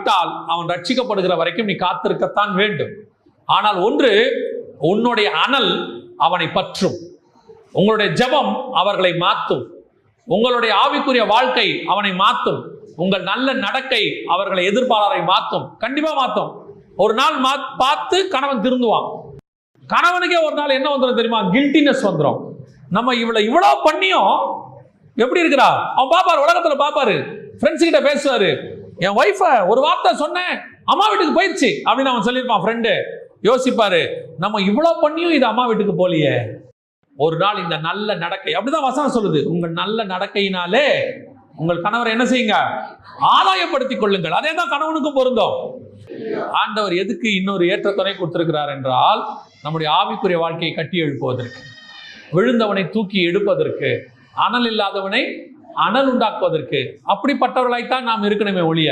இல்லாவிட்டால் அவன் ரட்சிக்கப்படுகிற வரைக்கும் நீ காத்திருக்கத்தான் வேண்டும். ஆனால் ஒன்று, உன்னுடைய அனல் அவனை பற்றும். உங்களுடைய ஜெபம் அவர்களை மாற்றும். உங்களுடைய ஆவிக்குரிய வாழ்க்கை அவனை மாற்றும். உங்கள் நல்ல நடக்கை அவர்களை எதிர்ப்பாளரை மாற்றும். கண்டிப்பா மாற்றும். ஒரு நாள் பார்த்து கணவன் திருந்துவான். கணவனுக்கே ஒரு நாள் என்ன வந்துடும் தெரியுமா? கில்ட்டினஸ் வந்துடும். நம்ம இவ்வளவு பண்ணியும் எப்படி இருக்கிறா அவன் பாப்பாரு, உலகத்துல பாப்பாரு, ஃப்ரெண்ட்ஸ் கிட்ட பேசுவாரு, என் ஒய்ஃப ஒரு வார்த்தை சொன்னேன் அம்மா வீட்டுக்கு போயிடுச்சு அப்படின்னு அவன் சொல்லியிருப்பான். ஃப்ரெண்டு யோசிப்பாரு, நம்ம இவ்வளவு பண்ணியும் இது அம்மா வீட்டுக்கு போலியே. ஒரு நாள் இந்த நல்ல நடக்கை, அப்படிதான் வசனம் சொல்லுது, உங்கள் நல்ல நடக்கையினாலே உங்கள் கணவரை என்ன செய்யுங்க? ஆதாயப்படுத்திக் கொள்ளுங்கள். அதே தான் கணவனுக்கும் பொருந்தும். ஆண்டவர் எதுக்கு இன்னொரு ஏற்ற துணை கொடுத்திருக்கிறார் என்றால், நம்முடைய ஆவிக்குரிய வாழ்க்கையை கட்டி எழுப்புவதற்கு, விழுந்தவனை தூக்கி எடுப்பதற்கு, அனல் இல்லாதவனை அனல் உண்டாக்குவதற்கு. அப்படிப்பட்டவர்களாய்த்தான் நாம் இருக்கணுமே ஒழிய